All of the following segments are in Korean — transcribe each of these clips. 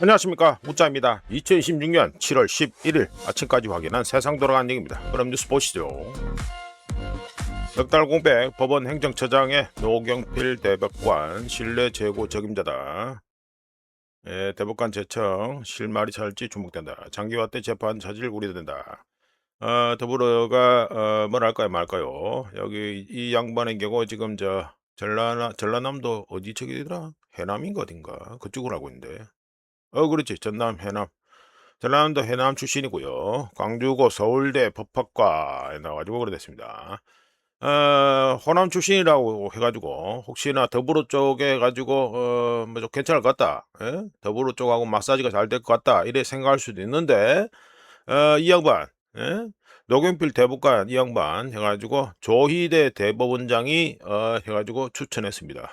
안녕하십니까, 무짜입니다. 2026년 7월 11일 아침까지 확인한 세상 돌아가는 얘기입니다. 그럼 뉴스 보시죠. 넉 달 공백 법원 행정처장의 노경필 대법관 신뢰 제고 적임자다. 대법관 제청 실마리 찰지 주목된다. 장기화대 재판 자질 우려된다. 더불어가 뭐랄까요 말까요. 여기 이 양반의 경우 지금 전라남도 어디 저기더라, 해남인가 어딘가 그쪽으로 알고 있는데. 그렇지, 전남 해남. 전라남도 해남 출신이고요. 광주고 서울대 법학과에 나와가지고 그래 됐습니다. 호남 출신이라고 해가지고 혹시나 더불어 쪽에 가지고 뭐 좀 괜찮을 것 같다. 예? 더불어 쪽하고 마사지가 잘 될 것 같다. 이래 생각할 수도 있는데 이 양반, 예? 노경필 대법관 이 양반 해가지고 조희대 대법원장이 해가지고 추천했습니다.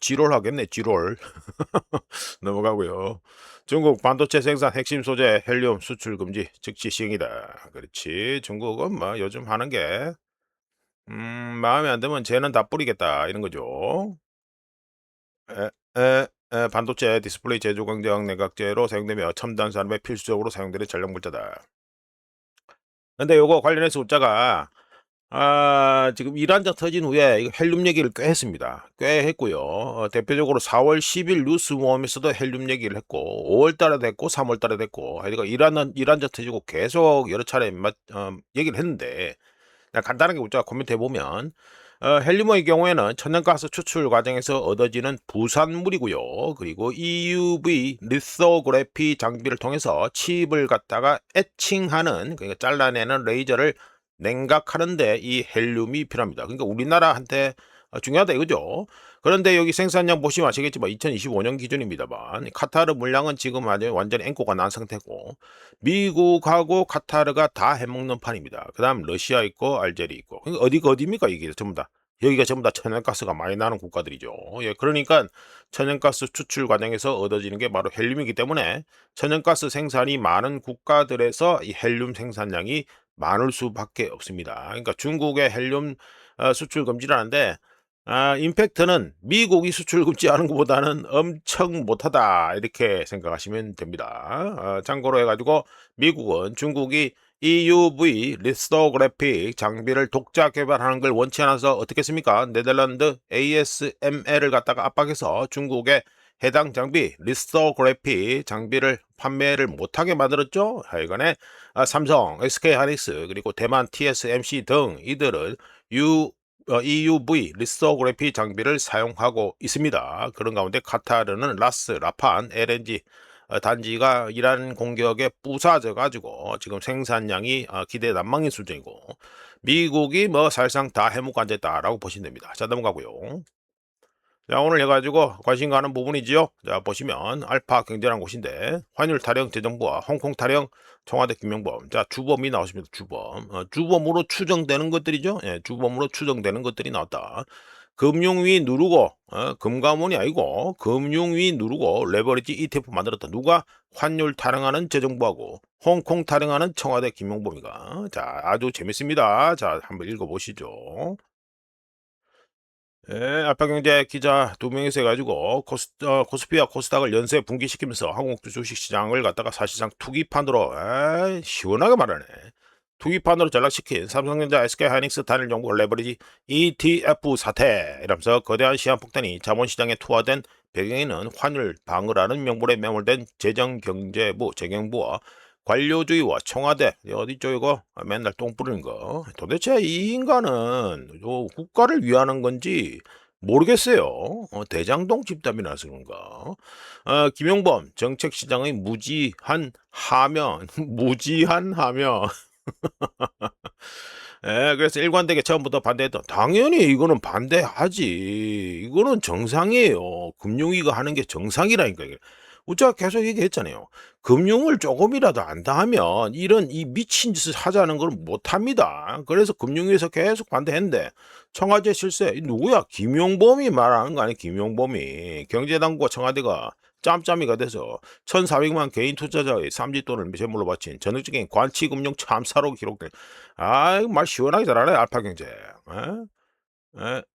지롤 하겠네, 지롤. 넘어가고요. 중국 반도체 생산 핵심 소재 헬륨 수출 금지 즉시 시행이다. 그렇지. 중국은 뭐 요즘 하는 게 마음에 안 들면 쟤는 다 뿌리겠다 이런 거죠. 반도체 디스플레이 제조 경쟁 내각제로 사용되며 첨단 산업에 필수적으로 사용되는 전력 물자다. 근데 요거 관련해서 웃자가 지금 이란전 터진 후에 이거 헬륨 얘기를 꽤 했습니다. 꽤 했고요. 대표적으로 4월 10일 뉴스 모험에서도 헬륨 얘기를 했고 5월 달에도 했고 3월 달에도 했고 하여간 이란전 터지고 계속 여러 차례 얘기를 했는데 그냥 간단하게 우리가 코멘트해 보면 헬륨의 경우에는 천연가스 추출 과정에서 얻어지는 부산물이고요. 그리고 EUV 리소그래피 장비를 통해서 칩을 갖다가 에칭하는, 그러니까 잘라내는 레이저를 냉각하는데 이 헬륨이 필요합니다. 그러니까 우리나라한테 중요하다 이거죠. 그런데 여기 생산량 보시면 아시겠지만 2025년 기준입니다만 카타르 물량은 지금 아주 완전히 앵꼬가 난 상태고 미국하고 카타르가 다 해먹는 판입니다. 그 다음 러시아 있고 알제리 있고. 그러니까 어디가 어디입니까 이게 전부 다. 여기가 전부 다 천연가스가 많이 나는 국가들이죠. 예, 그러니까 천연가스 추출 과정에서 얻어지는 게 바로 헬륨이기 때문에 천연가스 생산이 많은 국가들에서 이 헬륨 생산량이 많을 수밖에 없습니다. 그러니까 중국의 헬륨 수출 금지라는데 임팩트는 미국이 수출 금지하는 것보다는 엄청 못하다 이렇게 생각하시면 됩니다. 참고로 해가지고 미국은 중국이 EUV 리스토그래픽 장비를 독자 개발하는 걸 원치 않아서 어떻게 했습니까? 네덜란드 ASML을 갖다가 압박해서 중국에 해당 장비 리스토그래픽 장비를 판매를 못하게 만들었죠. 하여간에 삼성, SK하이닉스 그리고 대만 TSMC 등 이들은 EUV 리소그래피 장비를 사용하고 있습니다. 그런 가운데 카타르는 라스, 라판, LNG 단지가 이란 공격에 부사져 가지고 지금 생산량이 기대 난망인 수준이고 미국이 뭐 사실상 다 해묵 앉았다라고 보시면 됩니다. 자, 넘어가고요. 자, 오늘 해가지고 관심 가는 부분이지요. 자, 보시면 알파 경제라는 곳인데 환율 타령 재정부와 홍콩 타령 청와대 김명범. 자, 주범이 나오십니다. 주범. 주범으로 추정되는 것들이죠. 예, 주범으로 추정되는 것들이 나왔다. 금융위 누르고 금감원이 아니고 금융위 누르고 레버리지 ETF 만들었다. 누가? 환율 타령하는 재정부하고 홍콩 타령하는 청와대 김명범이가. 자, 아주 재밌습니다. 자, 한번 읽어보시죠. 예, 알파경제 기자 두 명이서 해가지고 코스피와 코스닥을 연쇄 붕괴시키면서 한국 주식시장을 갖다가 사실상 투기판으로 시원하게 말하네. 투기판으로 전락시킨 삼성전자, SK하이닉스 단일 정보 레버리지 ETF 사태 이러면서 거대한 시한폭탄이 자본시장에 투하된 배경에는 환율 방어라는 명분에 매몰된 재정경제부, 재경부와 관료주의와 청와대 어디죠 이거 맨날 똥 뿌리는 거. 도대체 이 인간은 국가를 위하는 건지 모르겠어요. 대장동 집단이라서 그런가. 김용범 정책시장의 무지한 하면 무지한 하면 그래서 일관되게 처음부터 반대했던, 당연히 이거는 반대하지. 이거는 정상이에요. 금융위가 하는 게 정상이라니까. 이게. 우리가 계속 얘기했잖아요. 금융을 조금이라도 안다 하면 이런 이 미친 짓을 하자는 걸 못합니다. 그래서 금융위에서 계속 반대했는데 청와대 실세 누구야? 김용범이 말하는 거 아니에요. 김용범이. 경제당국과 청와대가 짬짬이가 돼서 1,400만 개인 투자자의 삼짓돈을 제물로 바친 전형적인 관치금융 참사로 기록된, 말 시원하게 잘하네 알파경제.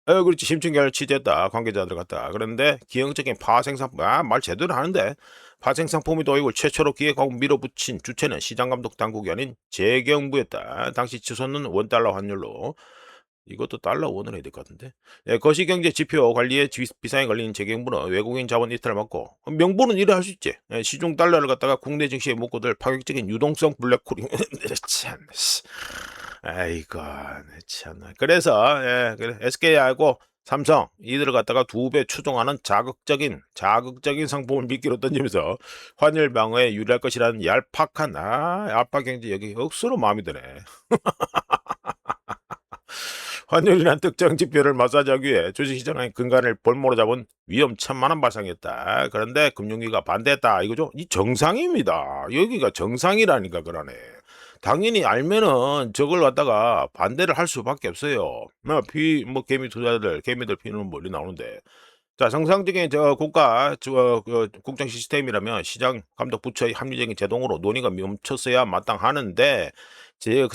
그렇지. 심층계를 취재했다. 관계자들 같다. 그런데 기형적인 파생상품, 말 제대로 하는데 파생상품이 도입을 최초로 기획하고 밀어붙인 주체는 시장감독 당국이 아닌 재경부였다. 당시 치솟는 원달러 환율로 이것도 달러 원으로 해야 될 것 같은데. 거시경제 지표 관리에 비상에 걸린 재경부는 외국인 자본 이탈을 막고 명분은 이래 할 수 있지. 시중 달러를 갖다가 국내 증시에 묶고들 파격적인 유동성 블랙홀이 참. 아이고, 참나. 그래서 그래, SK하고 삼성 이들을 갖다가 2배 추종하는 자극적인 상품을 미끼로 던지면서 환율 방어에 유리할 것이라는 얄팍한 얄팍 경제 여기 억수로 마음이 드네. 환율이란 특정 지표를 마사지하기 위해 주식시장의 근간을 볼모로 잡은 위험천만한 발상이었다. 그런데 금융위가 반대했다. 이거죠? 이 정상입니다. 여기가 정상이라니까 그러네. 당연히 알면은 저걸 갖다가 반대를 할 수밖에 없어요. 개미 투자들, 개미들 피는 멀리 나오는데. 자, 정상적인 국가 국정 시스템이라면 시장 감독 부처의 합리적인 제동으로 논의가 멈췄어야 마땅하는데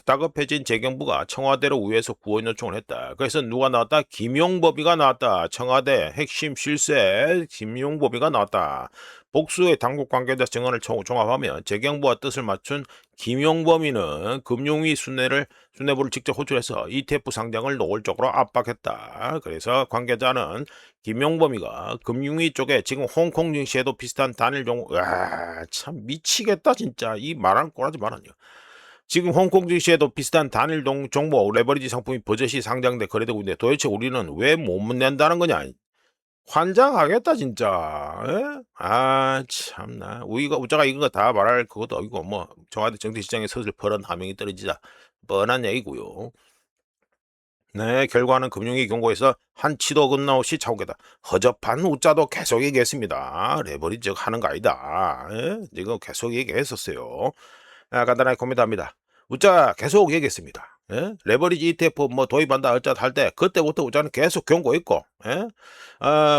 다급해진 재경부가 청와대로 우회해서 구원 요청을 했다. 그래서 누가 나왔다? 김용범이가 나왔다. 청와대 핵심 실세 김용범이가 나왔다. 복수의 당국 관계자 증언을 종합하면 재경부와 뜻을 맞춘 김용범이는 금융위 수뇌부를 직접 호출해서 ETF 상장을 노골적으로 압박했다. 그래서 관계자는 김용범이가 금융위 쪽에 지금 홍콩 증시에도 비슷한 단일 종목, 참 미치겠다 진짜. 이 말하는 꼬라지 말아요. 지금 홍콩 증시에도 비슷한 단일 종목 레버리지 상품이 버젓이 상장돼 거래되고 있는데 도대체 우리는 왜 못 낸다는 거냐? 환장하겠다 진짜. 참나. 우리가 우자가 이거 다 말할 그것도 아니고 뭐 청와대 정치시장에 서슬퍼런 하명이 떨어지자 뻔한 얘기고요. 네, 결과는 금융위 경고에서 한치도 건너없이 차오게다. 허접한 우자도 계속 얘기했습니다. 레버리지 하는 거 아니다. 이거 계속 얘기했었어요. 간단하게 코멘트합니다. 우자 계속 얘기했습니다. 레버리지 ETF 뭐 도입한다 어쩌다 할 때 그때부터 우자는 계속 경고했고,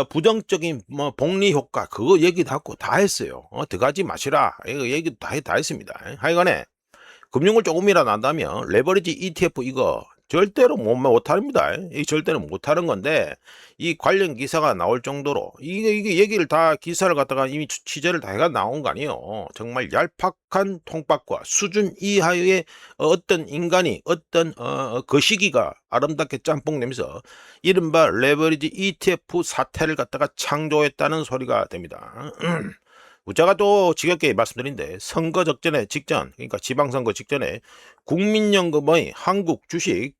부정적인 뭐 복리 효과 그거 얘기도 하고 다 했어요. 들어가지 마시라 이거 얘기도 다 했습니다. 하여간에 금융을 조금이라도 안다면 레버리지 ETF 이거 절대로 못합니다. 이 절대로 못하는 건데 이 관련 기사가 나올 정도로 이게 얘기를 다 기사를 갖다가 이미 취재를 다 해가 나온 거 아니에요. 정말 얄팍한 통박과 수준 이하의 어떤 인간이 어떤 거시기가 아름답게 짬뽕 내면서 이른바 레버리지 ETF 사태를 갖다가 창조했다는 소리가 됩니다. 제가 또 지겹게 말씀드린데 선거 직전 그러니까 지방선거 직전에 국민연금의 한국 주식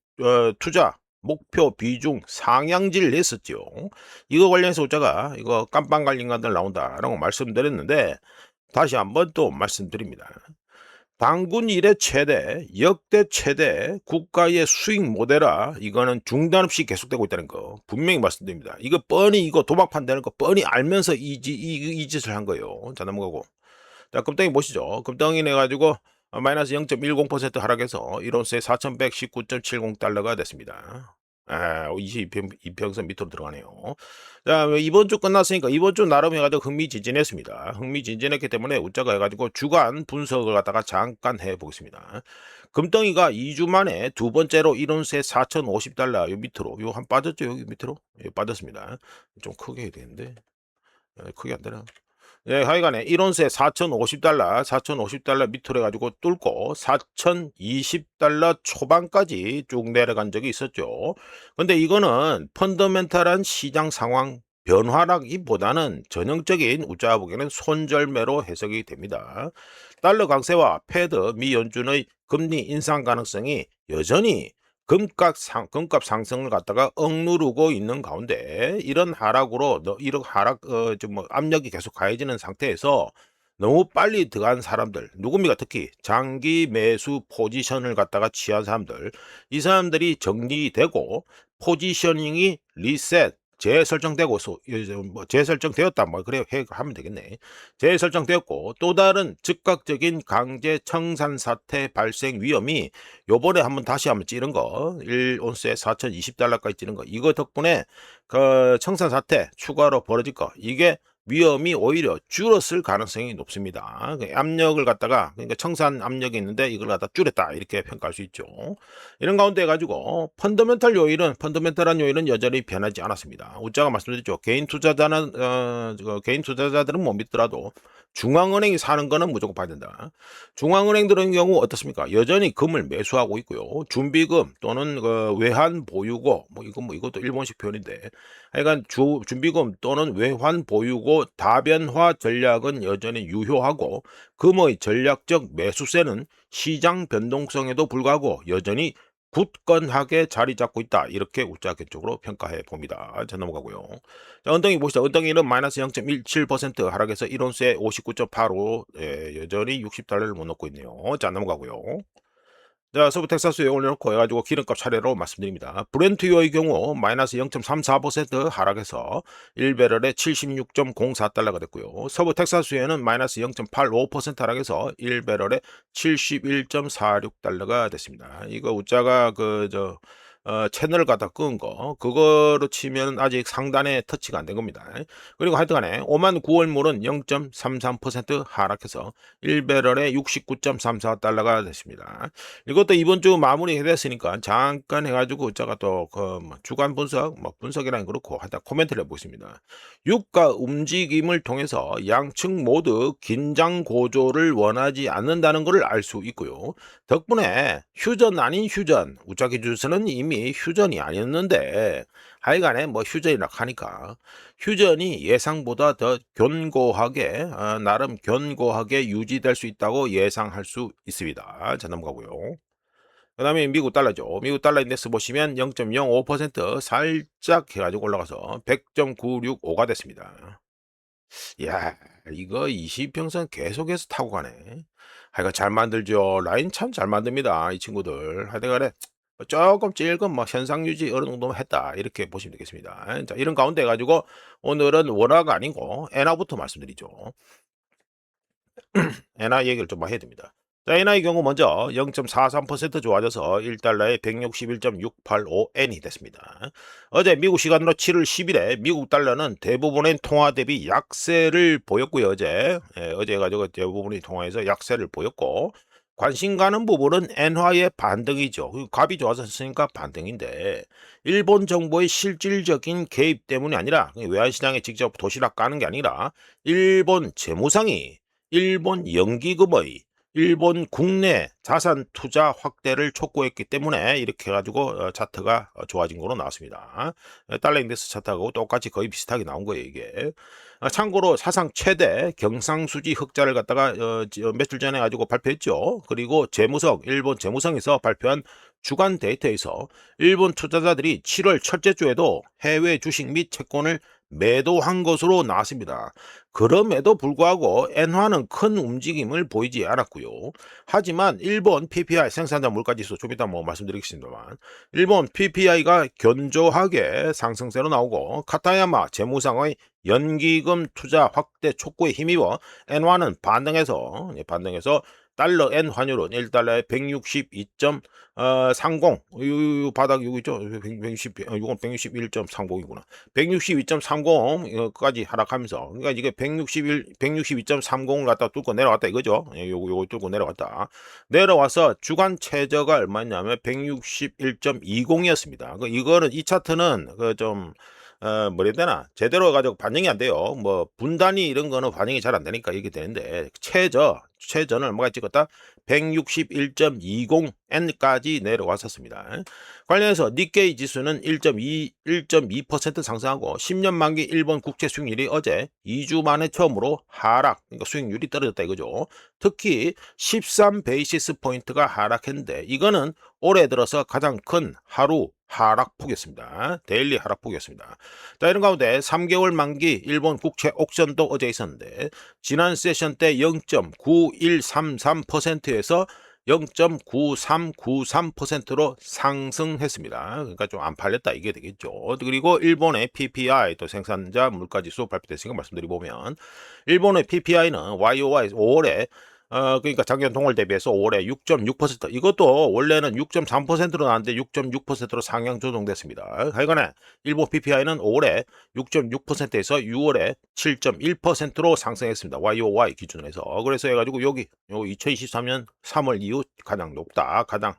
투자 목표 비중 상향지를 냈었죠. 이거 관련해서 제가 이거 깜빵갈 인간들 나온다라고 말씀드렸는데 다시 한번 또 말씀드립니다. 당군 이래 최대, 역대 최대 국가의 수익 모델화 이거는 중단 없이 계속되고 있다는 거 분명히 말씀드립니다. 이거 뻔히 이거 도박판다는 거 뻔히 알면서 이 짓을 한 거예요. 자, 넘어가고. 자, 금덩이 보시죠. 금덩이 내가지고 마이너스 0.10% 하락해서 1온스에 4,119.70달러가 됐습니다. 22평선 밑으로 들어가네요. 자, 이번 주 끝났으니까 이번 주 나름 해가지고 흥미진진했습니다. 흥미진진했기 때문에 우짜가 해가지고 주간 분석을 갖다가 잠깐 해보겠습니다. 금덩이가 2주 만에 두 번째로 1온스에 4,050달러 요 밑으로 요 한 빠졌죠. 여기 밑으로 빠졌습니다. 좀 크게 해야 되는데 크게 안 되나? 하여간에 1온스에 4,050달러 밑으로 해가지고 뚫고 4,020달러 초반까지 쭉 내려간 적이 있었죠. 근데 이거는 펀더멘탈한 시장 상황 변화라기보다는 전형적인 우짜 보기에는 손절매로 해석이 됩니다. 달러 강세와 패드 미 연준의 금리 인상 가능성이 여전히 금값 상승을 갖다가 억누르고 있는 가운데 이런 하락으로 이런 압력이 계속 가해지는 상태에서 너무 빨리 들어간 사람들 누굽니까? 특히 장기 매수 포지션을 갖다가 취한 사람들 이 사람들이 정리되고 포지셔닝이 리셋 재설정되고 재설정되었다 뭐 그래 하면 되겠네. 재설정되었고 또 다른 즉각적인 강제 청산 사태 발생 위험이 요번에 다시 한번 찌른 거 1온스에 4,020달러까지 찌른 거 이거 덕분에 그 청산 사태 추가로 벌어질 거 이게 위험이 오히려 줄었을 가능성이 높습니다. 압력을 갖다가 그러니까 청산 압력이 있는데 이걸 갖다 줄였다 이렇게 평가할 수 있죠. 이런 가운데 가지고 펀더멘탈한 요인은 여전히 변하지 않았습니다. 우자가 말씀드렸죠. 개인 투자자들은 못 믿더라도 중앙은행이 사는 거는 무조건 봐야 된다. 중앙은행들의 경우 어떻습니까? 여전히 금을 매수하고 있고요. 준비금 또는 외환 보유고 이것도 일본식 표현인데 하여간 준비금 또는 외환 보유고 다변화 전략은 여전히 유효하고 금의 전략적 매수세는 시장 변동성에도 불구하고 여전히 굳건하게 자리 잡고 있다. 이렇게 우자격적으로 평가해 봅니다. 자, 넘어가고요. 자, 은덩이 보시죠. 은덩이는 마이너스 0.17% 하락해서 1온스에 59.85, 여전히 60달러를 못 넘고 있네요. 자, 넘어가고요. 자, 서부 텍사스에 올려놓고 해가지고 기름값 차례로 말씀드립니다. 브렌트유의 경우 마이너스 0.34% 하락해서 1배럴에 76.04달러가 됐고요. 서부 텍사스에는 마이너스 0.85% 하락해서 1배럴에 71.46달러가 됐습니다. 이거 우자가 채널을 갖다 끄은 거 그거로 치면 아직 상단에 터치가 안 된 겁니다. 그리고 하여튼간에 5만 9월물은 0.33% 하락해서 1배럴에 69.34달러가 됐습니다. 이것도 이번 주 마무리 됐으니까 잠깐 해가지고 우자가 또 주간 분석이라는 그렇고 하여튼 코멘트를 해보겠습니다. 유가 움직임을 통해서 양측 모두 긴장 고조를 원하지 않는다는 것을 알 수 있고요. 덕분에 휴전 아닌 휴전, 우자 기준에서는 이미 휴전이 아니었는데 하여간에 휴전이라 하니까 휴전이 예상보다 더 견고하게 나름 견고하게 유지될 수 있다고 예상할 수 있습니다. 자, 넘어가고요. 그 다음에 미국 달러죠. 미국 달러 인덱스 보시면 0.05% 살짝 해가지고 올라가서 100.965가 됐습니다. 이야, 이거 20평선 계속해서 타고 가네. 하여간 잘 만들죠. 라인 참 잘 만듭니다. 이 친구들. 하여간에 조금 찔끔 현상 유지 어느 정도 했다. 이렇게 보시면 되겠습니다. 자, 이런 가운데 가지고 오늘은 원화가 아니고 엔화부터 말씀드리죠. 엔화 얘기를 좀 해야 됩니다. 자, 엔화의 경우 먼저 0.43% 좋아져서 1달러에 161.685엔이 됐습니다. 어제 미국 시간으로 7월 10일에 미국 달러는 대부분의 통화 대비 약세를 보였고요. 어제 가지고 대부분의 통화에서 약세를 보였고 관심 가는 부분은 엔화의 반등이죠. 값이 좋아졌으니까 반등인데 일본 정부의 실질적인 개입 때문이 아니라 외환시장에 직접 도시락 까는 게 아니라 일본 재무상이 일본 연기금의 일본 국내 자산 투자 확대를 촉구했기 때문에 이렇게 해가지고 차트가 좋아진 거로 나왔습니다. 달러 인덱스 차트하고 똑같이 거의 비슷하게 나온 거예요, 이게. 참고로 사상 최대 경상수지 흑자를 갖다가 며칠 전에 가지고 발표했죠. 그리고 일본 재무성에서 발표한 주간 데이터에서 일본 투자자들이 7월 첫째 주에도 해외 주식 및 채권을 매도한 것으로 나왔습니다. 그럼에도 불구하고 엔화는 큰 움직임을 보이지 않았고요. 하지만 일본 PPI 생산자 물가지수 좀 이따 말씀드리겠습니다만 일본 PPI가 견조하게 상승세로 나오고 카타야마 재무상의 연기금 투자 확대 촉구에 힘입어 엔화는 반등해서 달러 엔 환율은 1달러에 162.30 바닥 여기 있죠. 161.30이구나. 162.30까지 하락하면서 그러니까 이게 162.30을 갖다 뚫고 내려왔다 이거죠. 요거 뚫고 내려와서 주간 최저가 얼마냐면 161.20이었습니다. 이거는 이 차트는 뭐라 해야 되나 제대로 가지고 반영이 안 돼요. 분단위 이런 거는 반영이 잘 안 되니까 이렇게 되는데 최저는 얼마가 찍었다? 161.20엔까지 내려왔었습니다. 관련해서 니케이 지수는 1.2% 상승하고 10년 만기 일본 국채 수익률이 어제 2주 만에 처음으로 하락, 그러니까 수익률이 떨어졌다 이거죠. 특히 13베이시스 포인트가 하락했는데 이거는 올해 들어서 가장 큰 하루 하락폭이었습니다. 데일리 하락폭이었습니다. 자, 이런 가운데 3개월 만기 일본 국채 옥션도 어제 있었는데 지난 세션 때 0.9133%에서 0.9393%로 상승했습니다. 그러니까 좀 안 팔렸다 이게 되겠죠. 그리고 일본의 PPI 또 생산자 물가지수 발표됐으니까 말씀드리보면 일본의 PPI는 YOY 5월에 그러니까 작년 동월 대비해서 올해 6.6%, 이것도 원래는 6.3%로 나왔는데 6.6%로 상향 조정됐습니다. 하여간에 일본 PPI는 올해 6.6%에서 6월에 7.1%로 상승했습니다. YOY 기준에서. 그래서 해가지고 여기 2023년 3월 이후 가장 높다, 가장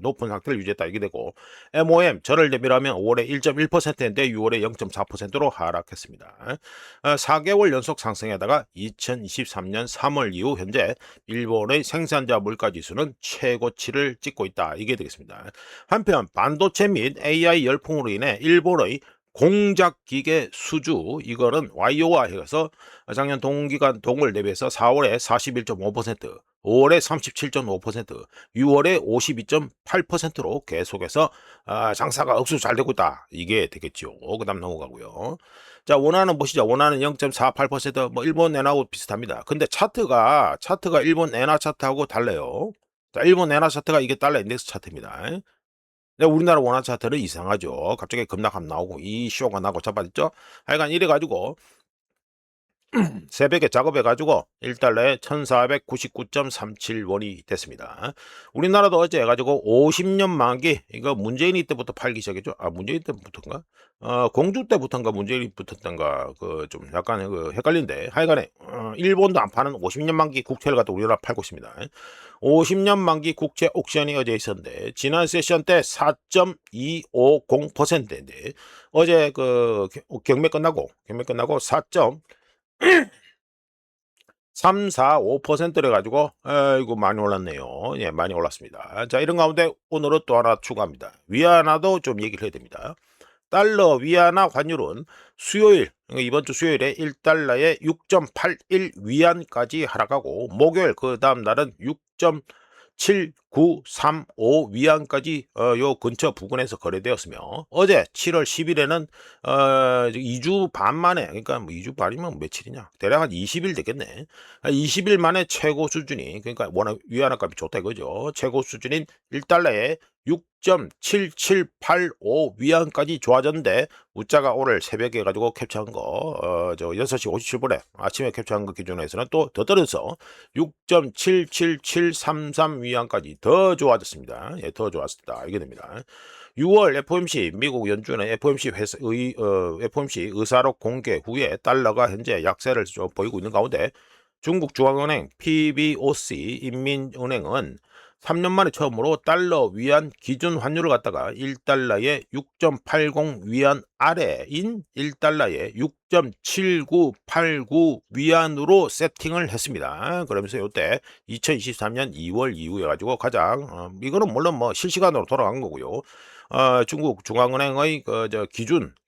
높은 상태를 유지했다 이게 되고, MOM 전월 대비라면 올해 1.1%인데 6월에 0.4%로 하락했습니다. 4개월 연속 상승에다가 2023년 3월 이후 현재 일본의 생산자 물가지수는 최고치를 찍고 있다 이게 되겠습니다. 한편 반도체 및 AI 열풍으로 인해 일본의 공작기계 수주, 이거는 YOY 해서 작년 동기간 동월 대비해서 4월에 41.5%, 5월에 37.5%, 6월에 52.8%로 계속해서 장사가 억수 잘 되고 있다 이게 되겠죠. 그 다음 넘어가고요. 자, 원화는 보시죠. 원화는 0.48%, 뭐 일본 엔화하고 비슷합니다. 근데 차트가 일본 엔화 차트하고 달라요. 자, 일본 엔화 차트가 이게 달러 인덱스 차트입니다. 근데 우리나라 원화 차트는 이상하죠. 갑자기 급락함 나오고 이 쇼가 나고 자빠졌죠. 하여간 이래가지고 새벽에 작업해가지고 1달러에 1499.37원이 됐습니다. 우리나라도 어제 해가지고 50년 만기, 이거 문재인이 때부터 팔기 시작했죠. 문재인 때부터인가? 공주 때부터인가 문재인이 붙었던가, 좀 약간 헷갈린데, 하여간에 일본도 안 파는 50년 만기 국채를 갖다 우리나라 팔고 있습니다. 50년 만기 국채 옥션이 어제 있었는데 지난 세션 때 4.250%인데 어제 경매 끝나고 4. 345%를 가지고 이거 많이 올랐네요. 예, 많이 올랐습니다. 자, 이런 가운데 오늘은 또 하나 추가합니다. 위안화도 좀 얘기를 해야 됩니다. 달러 위안화 환율은 수요일, 이번 주 수요일에 1달러에 6.81 위안까지 하락하고, 목요일 그 다음 날은 6.7935 위안까지 요 근처 부근에서 거래되었으며, 어제 7월 10일에는 2주 반 만에, 그러니까 뭐 2주 반이면 며칠이냐, 대략 한 20일 되겠네. 20일 만에 최고 수준이, 그러니까 워낙 위안화 값이 좋다 이거죠. 최고 수준인 1달러에 6.7785 위안까지 좋아졌는데, 우짜가 오늘 새벽에 가지고 캡처한 거, 6시 57분에 아침에 캡처한 거 기준으로 해서는 또 더 떨어져서 6.77733 위안까지 더 좋아졌습니다. 예, 더 좋았습니다. 이게 됩니다. 6월 FOMC 미국 연준의 FOMC FOMC 의사록 공개 후에 달러가 현재 약세를 좀 보이고 있는 가운데, 중국 중앙은행 PBOC 인민은행은 3년 만에 처음으로 달러 위안 기준 환율을 갖다가 1달러에 6.80 위안 아래인 1달러에 6.7989 위안으로 세팅을 했습니다. 그러면서 이때 2023년 2월 이후에 가지고 가장 이거는 물론 뭐 실시간으로 돌아간 거고요. 중국 중앙은행의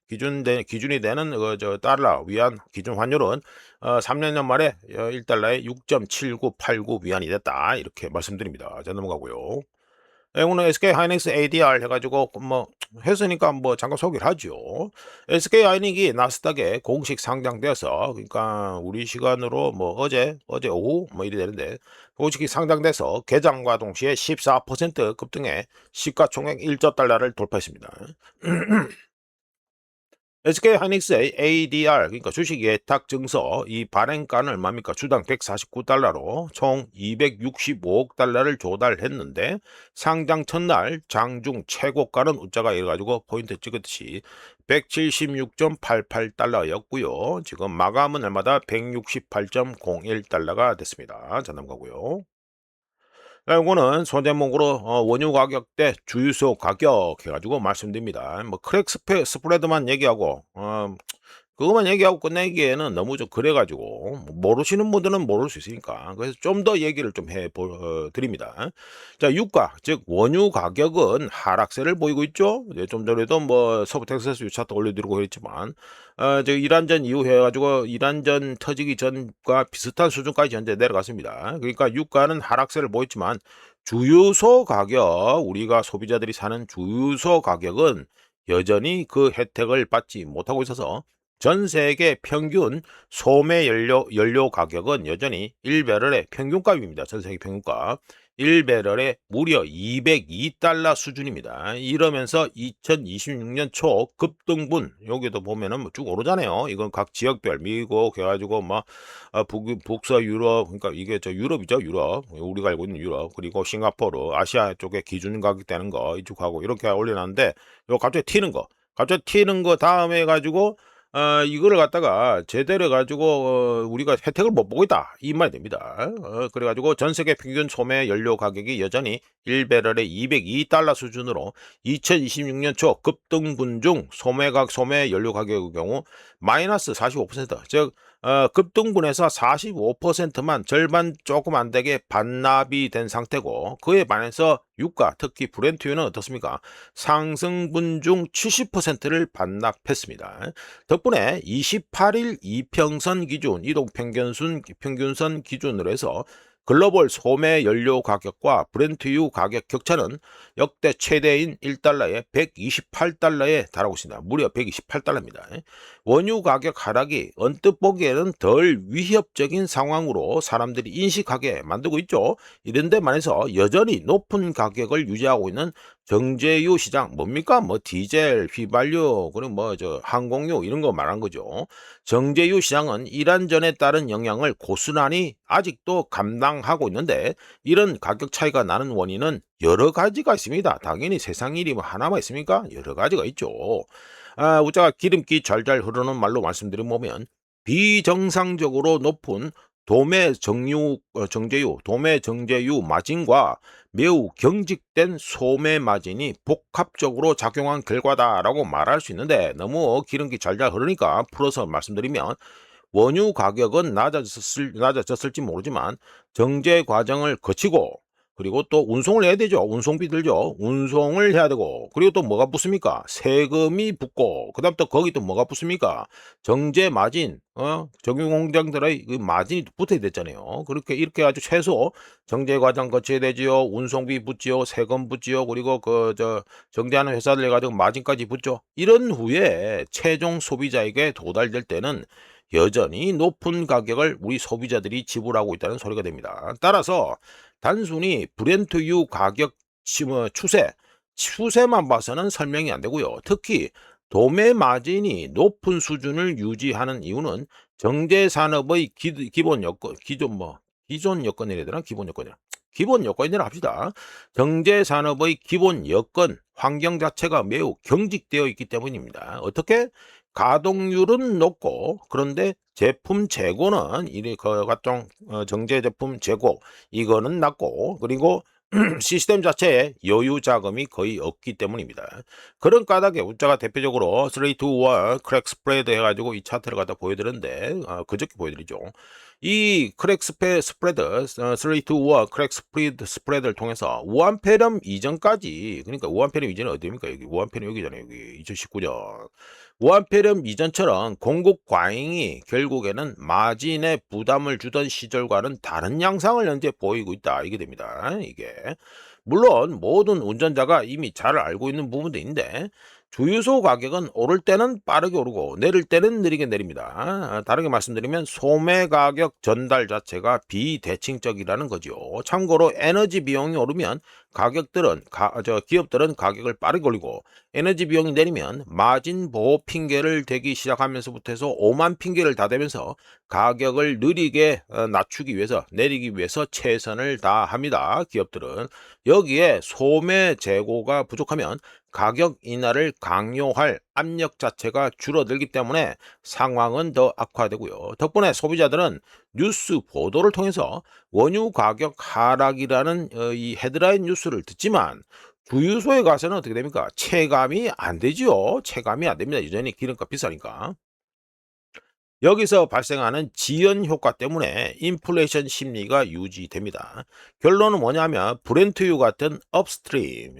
기준이 되는 달러 위안 기준 환율은 3년 만에 1달러에 6.7989 위안이 됐다 이렇게 말씀드립니다. 자, 넘어가고요. 오늘 SK 하이닉스 ADR 해가지고 뭐 했으니까 뭐 잠깐 소개를 하죠. SK 하이닉이 나스닥에 공식 상장되어서, 그러니까 우리 시간으로 뭐 어제 오후 뭐 이리 되는데, 공식 상장돼서 개장과 동시에 14% 급등해 시가총액 1조 달러를 돌파했습니다. SK 하이닉스의 ADR, 그러니까 주식 예탁 증서 이 발행가는 얼마입니까? 주당 149달러로 총 265억 달러를 조달했는데, 상장 첫날 장중 최고가는 우짜가 이래가지고 포인트 찍었듯이 176.88달러였고요. 지금 마감은 얼마다 168.01달러가 됐습니다. 자, 넘어가고요. 이거는 소제목으로 원유 가격 대 주유소 가격 해가지고 말씀드립니다. 뭐 크랙 스프레드만 얘기하고 그것만 얘기하고 끝내기에는 너무 좀 그래가지고 모르시는 분들은 모를 수 있으니까, 그래서 좀 더 얘기를 좀 드립니다. 자, 유가 즉 원유 가격은 하락세를 보이고 있죠. 좀 전에도 뭐 서부 텍사스 유차트 올려드리고 했지만 이란전 이후 해가지고 이란전 터지기 전과 비슷한 수준까지 현재 내려갔습니다. 그러니까 유가는 하락세를 보였지만 주유소 가격, 우리가 소비자들이 사는 주유소 가격은 여전히 그 혜택을 받지 못하고 있어서 전 세계 평균 소매 연료 가격은 여전히 1배럴의 평균값입니다. 전 세계 평균값. 1배럴에 무려 202달러 수준입니다. 이러면서 2026년 초 급등분, 여기도 보면은 뭐쭉 오르잖아요. 이건 각 지역별 미국 해가지고 북서 유럽, 그러니까 이게 저 유럽이죠. 유럽, 우리가 알고 있는 유럽, 그리고 싱가포르, 아시아 쪽에 기준 가격 되는 거 이쪽하고 이렇게 올려놨는데, 요 갑자기 튀는 거 다음에 해가지고 이거를 갖다가 제대로 해가지고 우리가 혜택을 못 보고 있다 이 말이 됩니다. 그래가지고 전 세계 평균 소매 연료 가격이 여전히 1배럴에 202달러 수준으로 2026년 초 급등분 중 소매 연료 가격의 경우 마이너스 45%, 즉 급등분에서 45%만 절반 조금 안 되게 반납이 된 상태고, 그에 반해서 유가, 특히 브렌트유는 어떻습니까? 상승분 중 70%를 반납했습니다. 덕분에 28일 이평선 기준, 평균선 기준으로 해서 글로벌 소매 연료 가격과 브렌트유 가격 격차는 역대 최대인 1달러에 128달러에 달하고 있습니다. 무려 128달러입니다. 원유 가격 하락이 언뜻 보기에는 덜 위협적인 상황으로 사람들이 인식하게 만들고 있죠. 이런 데만해서 여전히 높은 가격을 유지하고 있는 정제유 시장, 뭡니까? 디젤, 휘발유, 그리고 항공유 이런 거 말한 거죠. 정제유 시장은 이란전에 따른 영향을 고스란히 아직도 감당하고 있는데, 이런 가격 차이가 나는 원인은 여러 가지가 있습니다. 당연히 세상 일이 하나만 있습니까? 여러 가지가 있죠. 우리가 기름기 잘잘 흐르는 말로 말씀드리면, 비정상적으로 높은 도매 정제유 마진과 매우 경직된 소매 마진이 복합적으로 작용한 결과다라고 말할 수 있는데, 너무 기름기 잘잘 흐르니까 풀어서 말씀드리면, 원유 가격은 낮아졌을지 모르지만 정제 과정을 거치고, 그리고 또 운송을 해야 되죠. 운송비 들죠. 운송을 해야 되고, 그리고 또 뭐가 붙습니까? 세금이 붙고, 그 다음 또 거기 또 뭐가 붙습니까? 정제 마진, 정유 공장들의 그 마진이 붙어야 됐잖아요. 그렇게 이렇게 아주 최소 정제 과정 거쳐야 되지요. 운송비 붙지요. 세금 붙지요. 그리고 정제하는 회사들 해가지고 마진까지 붙죠. 이런 후에 최종 소비자에게 도달될 때는 여전히 높은 가격을 우리 소비자들이 지불하고 있다는 소리가 됩니다. 따라서 단순히 브렌트유 가격 추세만 봐서는 설명이 안 되고요. 특히 도매 마진이 높은 수준을 유지하는 이유는 정제 산업의 기본 여건, 기존 여건이라 되나? 기본 여건이라 합시다. 정제 산업의 기본 여건, 환경 자체가 매우 경직되어 있기 때문입니다. 어떻게? 가동률은 높고, 그런데 제품 재고는 각종 정제 제품 재고 이거는 낮고, 그리고 시스템 자체에 여유 자금이 거의 없기 때문입니다. 그런 까닭에 우자가 대표적으로 3-to-1 크랙 스프레드 해가지고 이 차트를 갖다 보여드렸는데, 그저께 보여드리죠. 이 크랙 스프레드, 3-to-1 크랙 스프레드를 통해서 우한폐렴 이전까지, 그러니까 우한폐렴 이전은 어디입니까? 여기 우한폐렴 여기잖아요. 여기 2019년. 우한폐렴 이전처럼 공급 과잉이 결국에는 마진에 부담을 주던 시절과는 다른 양상을 현재 보이고 있다. 이게 됩니다. 이게. 물론 모든 운전자가 이미 잘 알고 있는 부분도 있는데, 주유소 가격은 오를 때는 빠르게 오르고 내릴 때는 느리게 내립니다. 다르게 말씀드리면 소매 가격 전달 자체가 비대칭적이라는 거죠. 참고로 에너지 비용이 오르면 기업들은 가격을 빠르게 올리고, 에너지 비용이 내리면 마진 보호 핑계를 대기 시작하면서부터 해서 오만 핑계를 다 대면서 가격을 느리게 내리기 위해서 최선을 다합니다. 기업들은. 여기에 소매 재고가 부족하면 가격 인하를 강요할 압력 자체가 줄어들기 때문에 상황은 더 악화되고요. 덕분에 소비자들은 뉴스 보도를 통해서 원유 가격 하락이라는 이 헤드라인 뉴스를 듣지만, 주유소에 가서는 어떻게 됩니까? 체감이 안 되지요. 체감이 안 됩니다. 여전히 기름값 비싸니까. 여기서 발생하는 지연 효과 때문에 인플레이션 심리가 유지됩니다. 결론은 뭐냐면, 브렌트유 같은 업스트림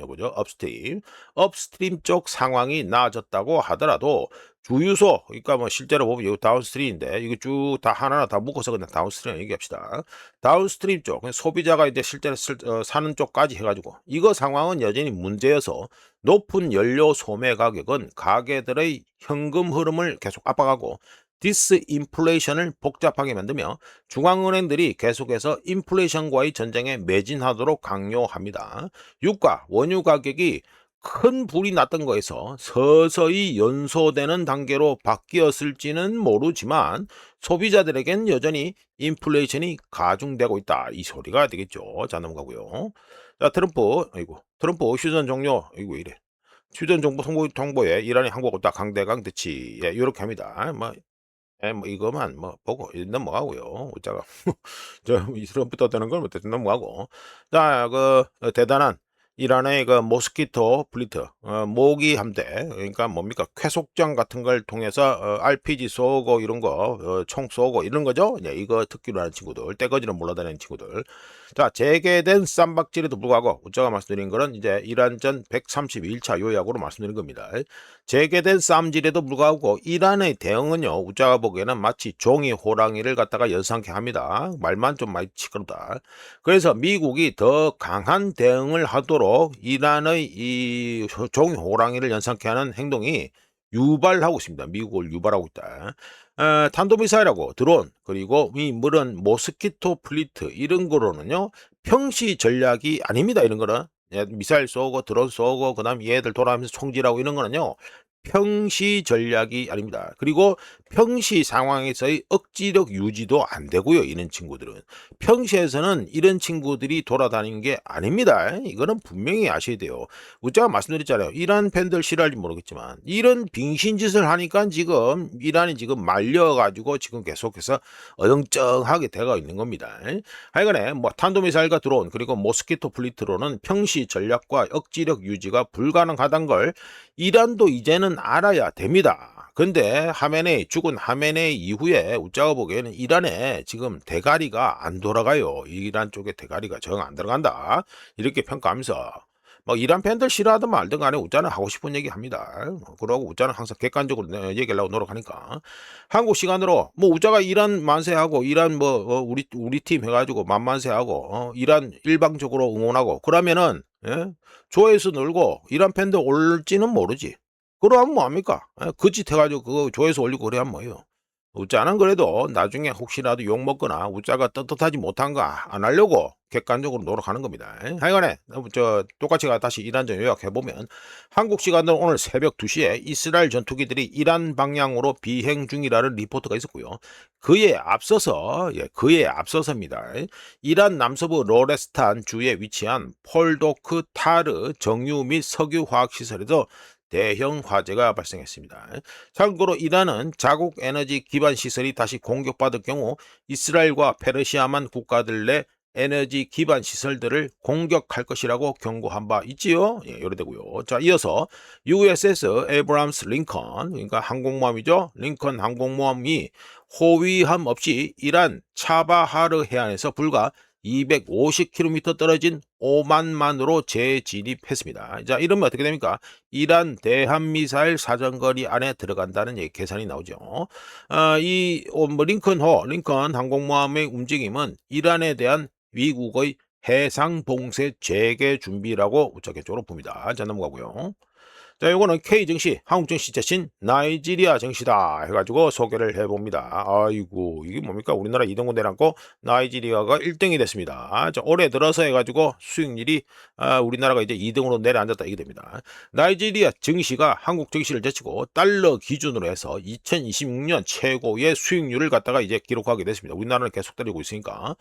쪽 상황이 나아졌다고 하더라도 주유소, 그러니까 실제로 보면 이거 다운스트림인데, 이거 쭉 다 하나하나 다 묶어서 그냥 다운스트림 얘기합시다. 다운스트림 쪽, 소비자가 이제 실제로 사는 쪽까지 해가지고 이거 상황은 여전히 문제여서 높은 연료 소매 가격은 가게들의 현금 흐름을 계속 압박하고, 디스인플레이션을 복잡하게 만들며 중앙은행들이 계속해서 인플레이션과의 전쟁에 매진하도록 강요합니다. 유가, 원유 가격이 큰 불이 났던 거에서 서서히 연소되는 단계로 바뀌었을지는 모르지만 소비자들에겐 여전히 인플레이션이 가중되고 있다. 이 소리가 되겠죠. 자, 넘어가고요. 자, 트럼프 휴전 종료. 이거 이래. 휴전 정보 통보에 이란이 항복했다. 강대강 대치. 예, 이렇게 합니다. 뭐 이거만 뭐 보고 넘어가고요. 웃자가 이 트럼프 떴다는 걸 못해서 넘어가고. 자, 대단한 이란의 모스키토 플리트, 모기 함대, 그러니까 뭡니까 쾌속장 같은 걸 통해서 RPG 쏘고 이런 거, 총 쏘고 이런 거죠. 예, 이거 특기로 하는 친구들, 떼거지는 몰라다니는 친구들. 자, 재개된 쌈박질에도 불구하고 우자가 말씀드린 거는 이제 이란전 132일차 요약으로 말씀드린 겁니다. 재개된 쌈질에도 불구하고 이란의 대응은요, 우자가 보기에는 마치 종이 호랑이를 갖다가 연상케 합니다. 말만 좀 많이 시끄럽다. 그래서 미국이 더 강한 대응을 하도록 이란의 이 종이 호랑이를 연상케 하는 행동이 유발하고 있습니다. 미국을 유발하고 있다. 탄도미사일하고 드론 그리고 이 물은 모스키토 플리트 이런 거로는요 평시 전략이 아닙니다. 이런 거는 미사일 쏘고 드론 쏘고 그다음 얘들 돌아가면서 총질하고 이런 거는요 평시 전략이 아닙니다. 그리고 평시 상황에서의 억지력 유지도 안 되고요. 이런 친구들은 평시에서는 이런 친구들이 돌아다니는 게 아닙니다. 이거는 분명히 아셔야 돼요. 제가 말씀드렸잖아요. 이란 팬들 싫어할지 모르겠지만 이런 빙신짓을 하니까 지금 이란이 지금 말려가지고 지금 계속해서 어정쩡하게 돼가 있는 겁니다. 하여간에 뭐 탄도미사일과 드론 그리고 모스키토 플리트로는 평시 전략과 억지력 유지가 불가능하단 걸 이란도 이제는 알아야 됩니다. 근데 죽은 하메네이 이후에 우짜가 보기에는 이란에 지금 대가리가 안 돌아가요. 이란 쪽에 대가리가 정 안 들어간다. 이렇게 평가하면서 뭐 이란 팬들 싫어하든 말든 간에 우짜는 하고 싶은 얘기 합니다. 그러고 우짜는 항상 객관적으로 얘기하려고 노력하니까. 한국 시간으로 뭐 우짜가 이란 만세하고 이란 우리 팀 해가지고 만만세하고 이란 일방적으로 응원하고 그러면은 조회수 늘고 이란 팬들 올지는 모르지. 그러면 뭐합니까? 그 짓 해가지고 그거 조회수 올리고 그래야 뭐예요. 우짜는 그래도 나중에 혹시라도 욕먹거나 우짜가 떳떳하지 못한 거 안 하려고 객관적으로 노력하는 겁니다. 하여간에 똑같이 다시 이란전 요약해보면 한국 시간으로 오늘 새벽 2시에 이스라엘 전투기들이 이란 방향으로 비행 중이라는 리포트가 있었고요. 그에 앞서서입니다. 이란 남서부 로레스탄 주에 위치한 폴도크 타르 정유 및 석유 화학시설에서 대형 화재가 발생했습니다. 참고로 이란은 자국 에너지 기반 시설이 다시 공격받을 경우 이스라엘과 페르시아만 국가들 내 에너지 기반 시설들을 공격할 것이라고 경고한 바 있지요. 예, 요래되고요. 자, 이어서 USS 에브람스 링컨, 그러니까 항공모함이죠. 링컨 항공모함이 호위함 없이 이란 차바하르 해안에서 불과 250km 떨어진 오만만으로 재진입했습니다. 자, 이러면 어떻게 됩니까? 이란 대한미사일 사정거리 안에 들어간다는 계산이 나오죠. 링컨 항공모함의 움직임은 이란에 대한 미국의 해상 봉쇄 재개 준비라고 우측쪽으로 봅니다. 자, 넘어가고요. 자, 요거는 K 증시, 한국 증시 대신 나이지리아 증시다 해가지고 소개를 해봅니다. 아이고, 이게 뭡니까? 우리나라 2등분 내놨고 나이지리아가 1등이 됐습니다. 자, 올해 들어서 해가지고 수익률이 우리나라가 이제 2등으로 내려앉았다 이게 됩니다. 나이지리아 증시가 한국 증시를 제치고 달러 기준으로 해서 2026년 최고의 수익률을 갖다가 이제 기록하게 됐습니다. 우리나라는 계속 떨리고 있으니까.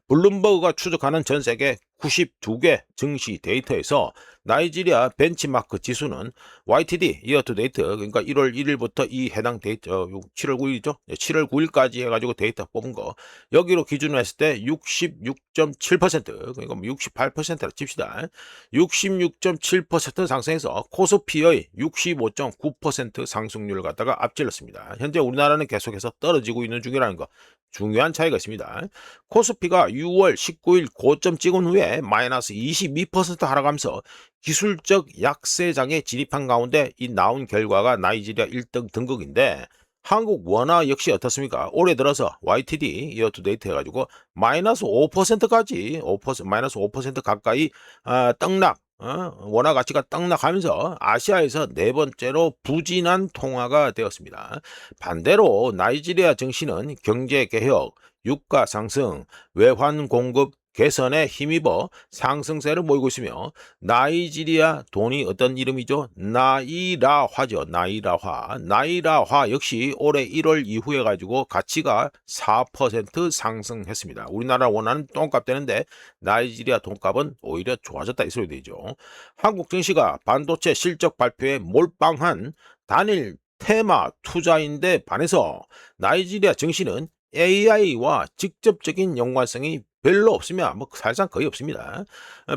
블룸버그가 추적하는 전 세계 92개 증시 데이터에서 나이지리아 벤치마크 지수는 YTD, year to date, 그러니까 1월 1일부터 이 해당 데이터, 7월 9일이죠? 7월 9일까지 해가지고 데이터 뽑은 거, 여기로 기준으로 했을 때 66.7%, 그러니까 68%라 칩시다. 66.7% 상승해서 코스피의 65.9% 상승률을 갖다가 앞질렀습니다. 현재 우리나라는 계속해서 떨어지고 있는 중이라는 거, 중요한 차이가 있습니다. 코스피가 6월 19일 고점 찍은 후에 마이너스 22% 하락하면서 기술적 약세장에 진입한 가운데 이 나온 결과가 나이지리아 1등 등극인데 한국 원화 역시 어떻습니까? 올해 들어서 YTD, year to date 해가지고 마이너스 5%까지, 마이너스 5% 가까이 떡락, 원화 가치가 떡락하면서 아시아에서 네 번째로 부진한 통화가 되었습니다. 반대로 나이지리아 증시는 경제 개혁, 유가 상승, 외환 공급 개선에 힘입어 상승세를 보이고 있으며 나이지리아 돈이 어떤 이름이죠? 나이라화죠. 나이라화 역시 올해 1월 이후에 가지고 가치가 4% 상승했습니다. 우리나라 원화는 똥값 되는데 나이지리아 돈값은 오히려 좋아졌다 이 소리 되죠. 한국 증시가 반도체 실적 발표에 몰빵한 단일 테마 투자인데 반해서 나이지리아 증시는 AI와 직접적인 연관성이 별로 없으며 뭐 사실상 거의 없습니다.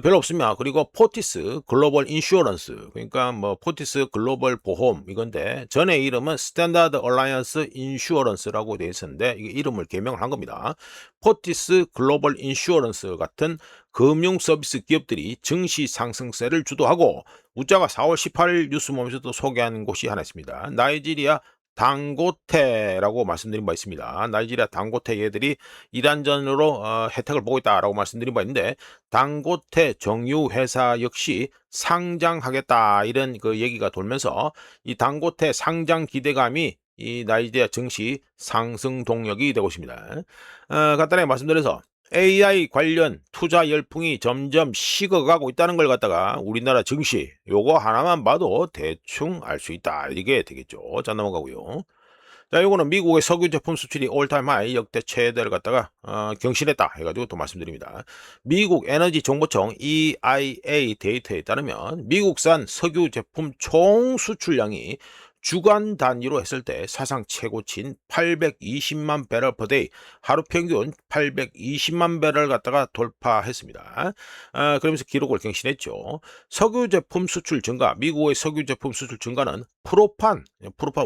별로 없으며 그리고 포티스 글로벌 인슈어런스 그러니까 뭐 포티스 글로벌 보험 이건데 전에 이름은 스탠다드 얼라이언스 인슈어런스라고 되어 있었는데 이게 이름을 개명을 한 겁니다. 포티스 글로벌 인슈어런스 같은 금융 서비스 기업들이 증시 상승세를 주도하고 우자가 4월 18일 뉴스모임에서도 소개한 곳이 하나 있습니다. 나이지리아 당고테라고 말씀드린 바 있습니다. 나이지리아 당고테 얘들이 이란전으로 혜택을 보고 있다라고 말씀드린 바 있는데 당고테 정유 회사 역시 상장하겠다 이런 그 얘기가 돌면서 이 당고테 상장 기대감이 이 나이지리아 증시 상승 동력이 되고 있습니다. 간단하게 말씀드려서 AI 관련 투자 열풍이 점점 식어가고 있다는 걸 갖다가 우리나라 증시 요거 하나만 봐도 대충 알 수 있다 이게 되겠죠. 자 넘어가고요. 자 요거는 미국의 석유 제품 수출이 올타임 하이 역대 최대를 갖다가 경신했다 해가지고 또 말씀드립니다. 미국 에너지 정보청 EIA 데이터에 따르면 미국산 석유 제품 총 수출량이 주간 단위로 했을 때 사상 최고치인 820만 배럴 per day 하루 평균 820만 배럴 갖다가 돌파했습니다. 그러면서 기록을 경신했죠. 석유 제품 수출 증가, 미국의 석유 제품 수출 증가는 프로판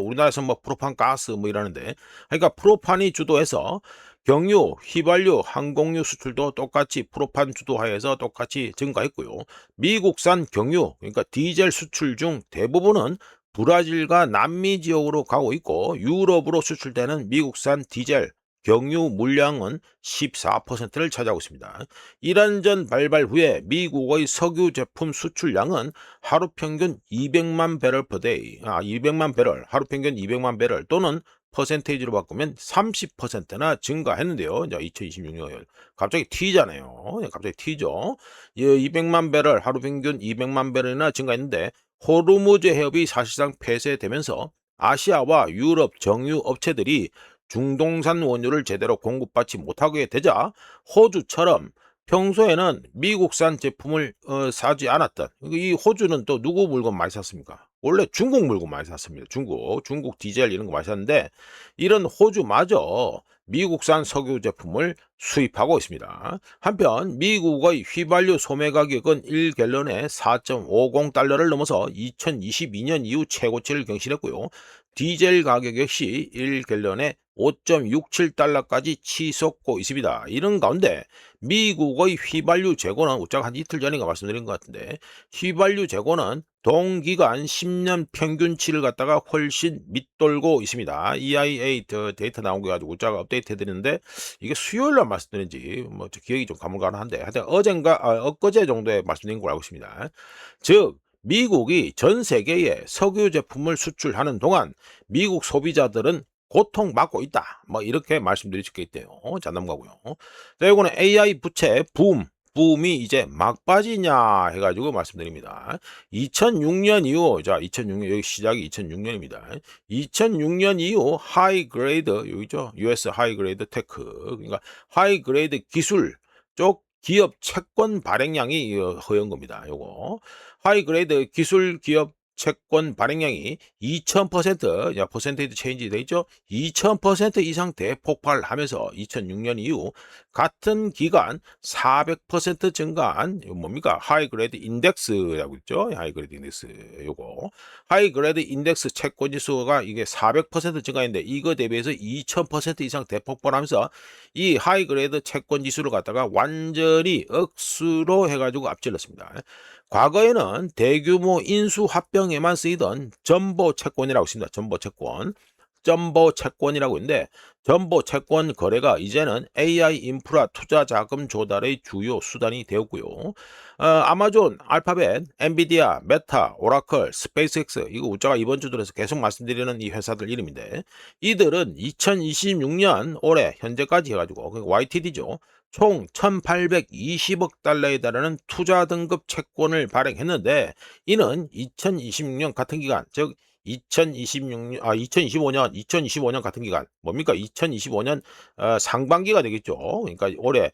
우리나라에서 뭐 프로판 가스 뭐 이러는데 그러니까 프로판이 주도해서 경유, 휘발유, 항공유 수출도 똑같이 프로판 주도하에서 똑같이 증가했고요. 미국산 경유, 그러니까 디젤 수출 중 대부분은 브라질과 남미 지역으로 가고 있고 유럽으로 수출되는 미국산 디젤, 경유 물량은 14%를 차지하고 있습니다. 이란전 발발 후에 미국의 석유 제품 수출량은 하루 평균 200만 배럴 per day, 200만 배럴, 하루 평균 200만 배럴 또는 퍼센테이지로 바꾸면 30%나 증가했는데요. 2026년 갑자기 튀잖아요. 갑자기 튀죠. 200만 배럴, 하루 평균 200만 배럴이나 증가했는데 호르무즈 해협이 사실상 폐쇄되면서 아시아와 유럽 정유 업체들이 중동산 원유를 제대로 공급받지 못하게 되자 호주처럼 평소에는 미국산 제품을 사지 않았던 이 호주는 또 누구 물건 많이 샀습니까? 원래 중국 물건 많이 샀습니다. 중국 디젤 이런 거 많이 샀는데 이런 호주마저 미국산 석유 제품을 수입하고 있습니다. 한편 미국의 휘발유 소매 가격은 1갤런에 4.50달러를 넘어서 2022년 이후 최고치를 경신했고요. 디젤 가격 역시 1갤런에 5.67달러까지 치솟고 있습니다. 이런 가운데 미국의 휘발유 재고는 우짜가 한 이틀 전인가 말씀드린 것 같은데 휘발유 재고는 동기간 10년 평균치를 갖다가 훨씬 밑돌고 있습니다. EIA 데이터 나온 거 가지고 우짜가 업데이트 해드리는데 이게 수요일 날 말씀드린지 뭐 기억이 좀 가물가물한데 하여튼 엊그제 정도에 말씀드린 걸 알고 있습니다. 즉 미국이 전 세계에 석유 제품을 수출하는 동안 미국 소비자들은 고통받고 있다. 뭐 이렇게 말씀드릴 수 있겠대요. 자 넘어가고요. 자 이거는 AI 부채 붐이 이제 막바지냐 해가지고 말씀드립니다. 2006년 이후 2006년 여기 시작이 2006년입니다. 2006년 이후 하이 그레이드 여기죠. US 하이 그레이드 테크 그러니까 하이 그레이드 기술 쪽 기업 채권 발행량이 허연 겁니다. 요거 하이 그레이드 기술 기업 채권 발행량이 2000% 퍼센테이지 체인지 돼 있죠. 2000% 이상 대폭발하면서 2006년 이후 같은 기간 400% 증가한 뭡니까? 하이그레이드 인덱스라고 있죠. 하이그레이드 인덱스 요거. 하이그레이드 인덱스 채권 지수가 이게 400% 증가했는데 이거 대비해서 2000% 이상 대폭발하면서 이 하이그레이드 채권 지수를 갖다가 완전히 억수로 해가지고 앞질렀습니다. 과거에는 대규모 인수 합병에만 쓰이던 전보 채권이라고 있습니다. 전보 채권. 전보 채권이라고 있는데 전보 채권 거래가 이제는 AI 인프라 투자 자금 조달의 주요 수단이 되었고요. 아마존, 알파벳, 엔비디아, 메타, 오라클, 스페이스X 이거 우자가 이번 주 들어서 계속 말씀드리는 이 회사들 이름인데 이들은 2026년 올해 현재까지 해가지고 YTD죠. 총 1,820억 달러에 달하는 투자 등급 채권을 발행했는데 이는 2026년 같은 기간 즉 2025년 같은 기간 뭡니까? 2025년 상반기가 되겠죠. 그러니까 올해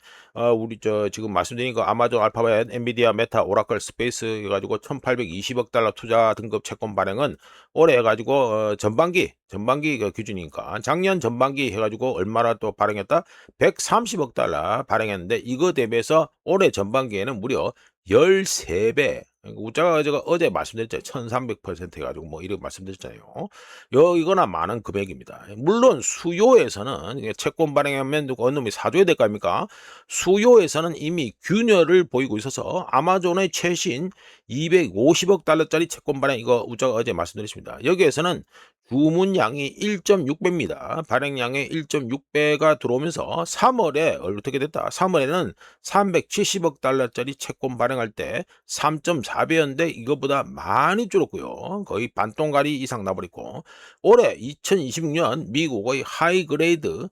우리 지금 말씀드린 거 아마존, 알파벳, 엔비디아, 메타, 오라클, 스페이스 해가지고 1,820억 달러 투자 등급 채권 발행은 올해 해가지고 전반기 그 기준이니까 작년 전반기 해가지고 얼마나 또 발행했다? 130억 달러 발행했는데 이거 대비해서 올해 전반기에는 무려 13배. 우자가 제가 어제 말씀드렸죠. 1300% 해가지고 뭐 이렇게 말씀드렸잖아요. 이거나 많은 금액입니다. 물론 수요에서는 채권 발행하면 누가 어느 놈이 사줘야 될 거 아닙니까? 수요에서는 이미 균열을 보이고 있어서 아마존의 최신 250억 달러짜리 채권 발행 이거 우자가 어제 말씀드렸습니다. 여기에서는 주문량이 1.6배입니다. 발행량의 1.6배가 들어오면서 3월에 어떻게 됐다? 3월에는 370억 달러짜리 채권 발행할 때 3.4배였는데 이거보다 많이 줄었고요. 거의 반동가리 이상 나버리고 올해 2026년 미국의 하이그레이드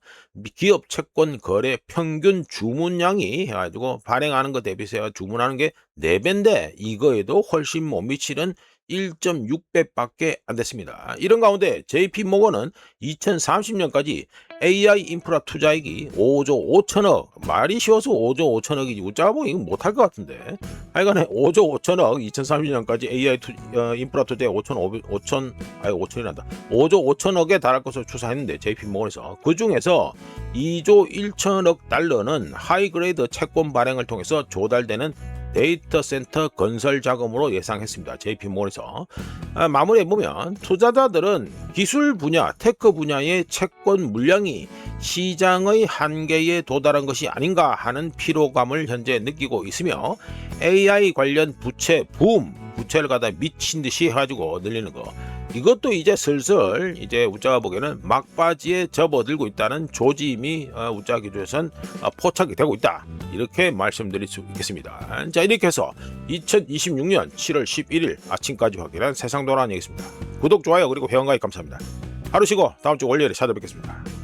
기업 채권 거래 평균 주문량이 해가지고 발행하는 거 대비해서 주문하는 게 4배인데 이거에도 훨씬 못 미치는 1.6배밖에 안 됐습니다. 이런 가운데 JP모건은 2030년까지 AI 인프라 투자액이 5조 5천억 말이 쉬워서 5조 5천억이지 우짜가 뭐 이거 못할 것 같은데 하여간에 5조 5천억 2030년까지 AI 인프라 투자액 5천이란다 5조 5천억에 달할 것으로 추산했는데 JP모건에서 그 중에서 2조 1천억 달러는 하이그레이드 채권 발행을 통해서 조달되는 데이터 센터 건설 자금으로 예상했습니다. JP모건에서 마무리해보면 투자자들은 기술 분야, 테크 분야의 채권 물량이 시장의 한계에 도달한 것이 아닌가 하는 피로감을 현재 느끼고 있으며 AI 관련 부채를 갖다 미친 듯이 해가지고 늘리는 거 이것도 이제 슬슬 이제 우자가 보기에는 막바지에 접어들고 있다는 조짐이 우자 기준에선 포착이 되고 있다. 이렇게 말씀드릴 수 있겠습니다. 자 이렇게 해서 2026년 7월 11일 아침까지 확인한 세상 돌아가는 얘기입니다. 구독, 좋아요 그리고 회원가입 감사합니다. 하루 쉬고 다음 주 월요일에 찾아뵙겠습니다.